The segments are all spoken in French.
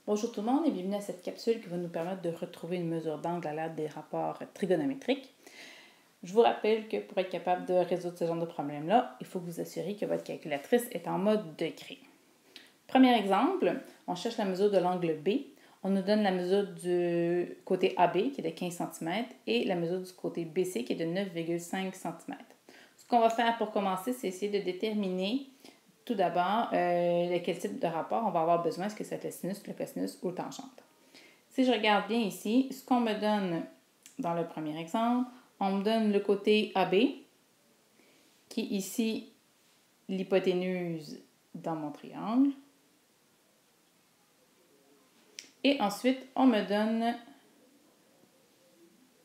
Bonjour tout le monde et bienvenue à cette capsule qui va nous permettre de retrouver une mesure d'angle à l'aide des rapports trigonométriques. Je vous rappelle que pour être capable de résoudre ce genre de problème-là, il faut que vous assuriez que votre calculatrice est en mode degré. Premier exemple, on cherche la mesure de l'angle B. On nous donne la mesure du côté AB qui est de 15 cm et la mesure du côté BC qui est de 9,5 cm. Ce qu'on va faire pour commencer, c'est essayer de déterminer tout d'abord quel type de rapport on va avoir besoin. Est-ce que c'est le sinus, le cosinus ou le tangente? Si je regarde bien ici, ce qu'on me donne dans le premier exemple, on me donne le côté AB, qui est ici l'hypoténuse dans mon triangle. Et ensuite, on me donne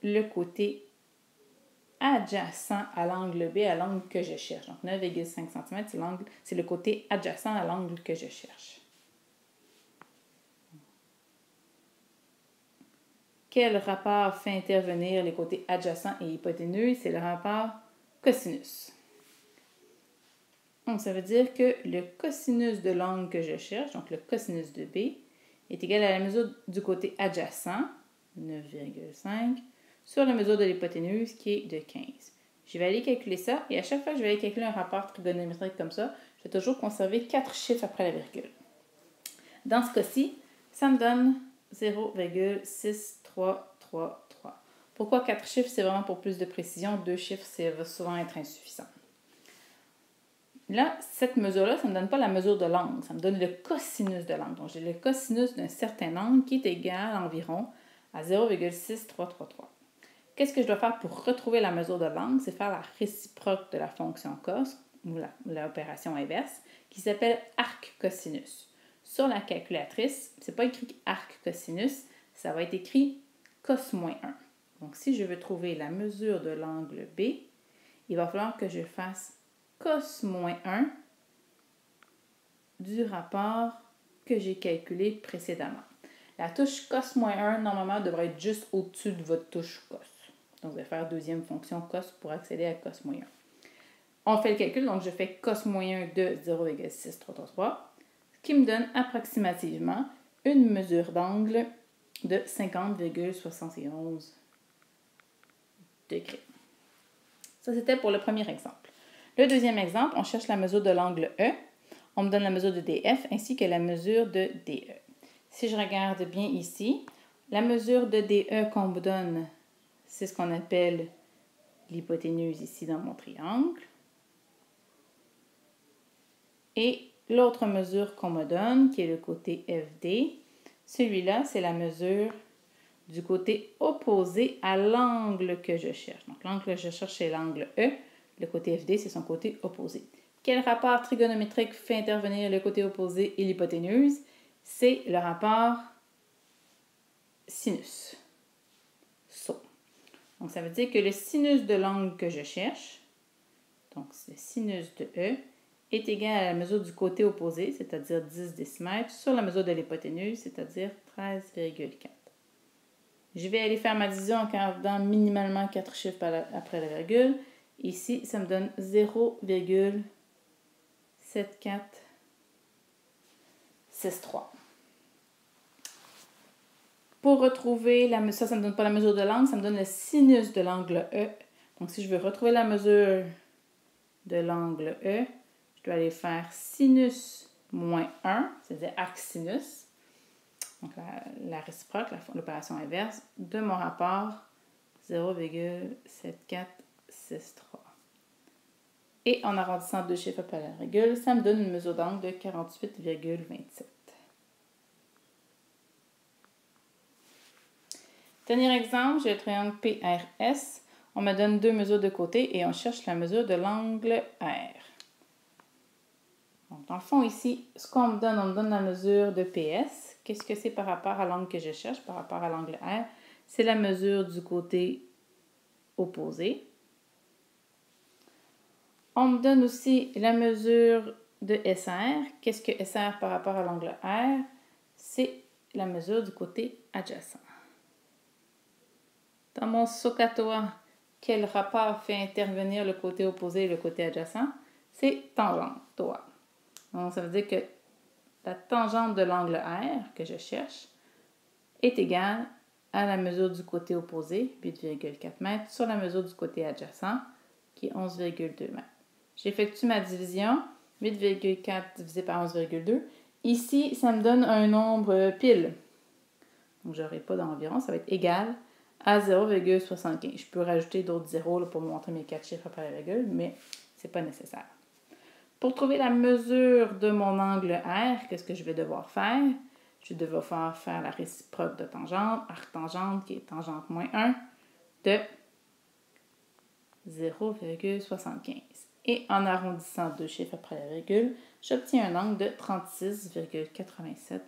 le côté adjacent à l'angle B, à l'angle que je cherche. Donc 9,5 cm, c'est le côté adjacent à l'angle que je cherche. Quel rapport fait intervenir les côtés adjacents et hypoténuse? C'est le rapport cosinus. Donc, ça veut dire que le cosinus de l'angle que je cherche, donc le cosinus de B, est égal à la mesure du côté adjacent, 9,5, sur la mesure de l'hypoténuse qui est de 15. Je vais aller calculer ça et à chaque fois que je vais aller calculer un rapport trigonométrique comme ça, je vais toujours conserver 4 chiffres après la virgule. Dans ce cas-ci, ça me donne 0,6333. Pourquoi 4 chiffres? C'est vraiment pour plus de précision. 2 chiffres, ça va souvent être insuffisant. Là, cette mesure-là, ça ne me donne pas la mesure de l'angle, ça me donne le cosinus de l'angle. Donc, j'ai le cosinus d'un certain angle qui est égal environ à 0,6333. Qu'est-ce que je dois faire pour retrouver la mesure de l'angle? C'est faire la réciproque de la fonction cos, ou l'opération inverse, qui s'appelle arc cosinus. Sur la calculatrice, ce n'est pas écrit arc cosinus, ça va être écrit cos-1. Donc, si je veux trouver la mesure de l'angle B, il va falloir que je fasse cos-1 du rapport que j'ai calculé précédemment. La touche cos-1, normalement, devrait être juste au-dessus de votre touche cos. Donc, vous allez faire deuxième fonction cos pour accéder à cos-1. On fait le calcul, donc je fais cos-1 de 0,6333, ce qui me donne approximativement une mesure d'angle de 50,71 degrés. Ça, c'était pour le premier exemple. Le deuxième exemple, on cherche la mesure de l'angle E. On me donne la mesure de DF ainsi que la mesure de DE. Si je regarde bien ici, la mesure de DE qu'on me donne, c'est ce qu'on appelle l'hypoténuse ici dans mon triangle. Et l'autre mesure qu'on me donne, qui est le côté FD, celui-là, c'est la mesure du côté opposé à l'angle que je cherche. Donc, l'angle que je cherche, c'est l'angle E. Le côté FD, c'est son côté opposé. Quel rapport trigonométrique fait intervenir le côté opposé et l'hypoténuse? C'est le rapport sinus. Donc, ça veut dire que le sinus de l'angle que je cherche, donc le sinus de E, est égal à la mesure du côté opposé, c'est-à-dire 10 décimètres, sur la mesure de l'hypoténuse, c'est-à-dire 13,4. Je vais aller faire ma division en gardant minimalement 4 chiffres après la virgule. Ici, ça me donne 0,7463. Pour retrouver la mesure, ça ne me donne pas la mesure de l'angle, ça me donne le sinus de l'angle E. Donc, si je veux retrouver la mesure de l'angle E, je dois aller faire sinus moins 1, c'est-à-dire arc sinus. Donc, la réciproque, l'opération inverse de mon rapport 0,7463. Et en arrondissant deux chiffres après la virgule, ça me donne une mesure d'angle de 48,27. Dernier exemple, j'ai le triangle PRS. On me donne deux mesures de côté et on cherche la mesure de l'angle R. Donc, dans le fond, ici, ce qu'on me donne, on me donne la mesure de PS. Qu'est-ce que c'est par rapport à l'angle que je cherche, par rapport à l'angle R? C'est la mesure du côté opposé. On me donne aussi la mesure de SR. Qu'est-ce que SR par rapport à l'angle R? C'est la mesure du côté adjacent. Dans mon SOHCAHTOA, quel rapport fait intervenir le côté opposé et le côté adjacent? C'est tangente TOA. Donc, ça veut dire que la tangente de l'angle R que je cherche est égale à la mesure du côté opposé, 8,4 m, sur la mesure du côté adjacent, qui est 11,2 m. J'effectue ma division, 8,4 divisé par 11,2. Ici, ça me donne un nombre pile. Donc, je n'aurai pas d'environ, ça va être égal à 0,75. Je peux rajouter d'autres zéros là, pour montrer mes 4 chiffres après la virgule, mais ce n'est pas nécessaire. Pour trouver la mesure de mon angle R, qu'est-ce que je vais devoir faire? Je vais devoir faire la réciproque de tangente, arctangente, qui est tangente moins 1, de 0,75. Et en arrondissant deux chiffres après la virgule, j'obtiens un angle de 36,87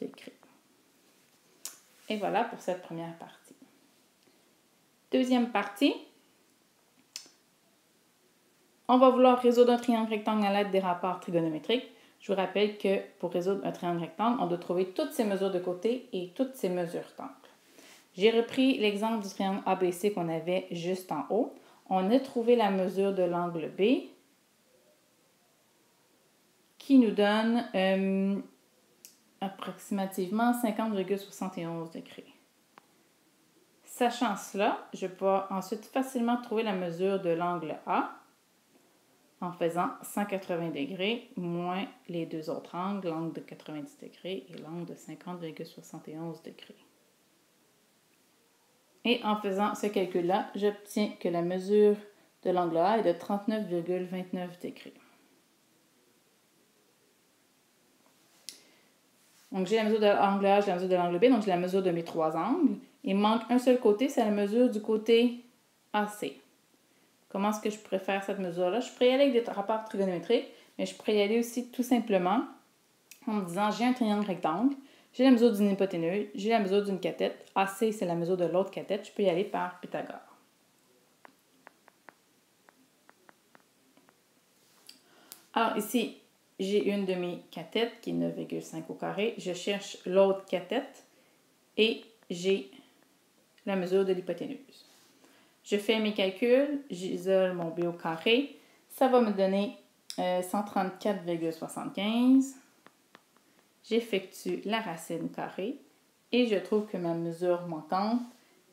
degrés. Et voilà pour cette première partie. Deuxième partie, on va vouloir résoudre un triangle rectangle à l'aide des rapports trigonométriques. Je vous rappelle que pour résoudre un triangle rectangle, on doit trouver toutes ses mesures de côté et toutes ses mesures d'angle. J'ai repris l'exemple du triangle ABC qu'on avait juste en haut. On a trouvé la mesure de l'angle B qui nous donne approximativement 50,71 degrés. Sachant cela, je peux ensuite facilement trouver la mesure de l'angle A en faisant 180 degrés moins les deux autres angles, l'angle de 90 degrés et l'angle de 50,71 degrés. Et en faisant ce calcul-là, j'obtiens que la mesure de l'angle A est de 39,29 degrés. Donc, j'ai la mesure de l'angle A, j'ai la mesure de l'angle B, donc j'ai la mesure de mes trois angles. Il manque un seul côté, c'est la mesure du côté AC. Comment est-ce que je pourrais faire cette mesure-là? Je pourrais y aller avec des rapports trigonométriques, mais je pourrais y aller aussi tout simplement en me disant, j'ai un triangle rectangle, j'ai la mesure d'une hypoténuse, j'ai la mesure d'une cathète. AC, c'est la mesure de l'autre cathète. Je peux y aller par Pythagore. Alors ici, j'ai une de mes cathètes qui est 9,5 au carré. Je cherche l'autre cathète et j'ai la mesure de l'hypoténuse. Je fais mes calculs, j'isole mon B au carré. Ça va me donner 134,75. J'effectue la racine carrée et je trouve que ma mesure manquante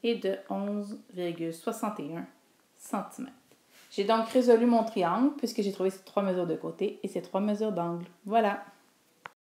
est de 11,61 cm. J'ai donc résolu mon triangle puisque j'ai trouvé ces trois mesures de côté et ces trois mesures d'angle. Voilà!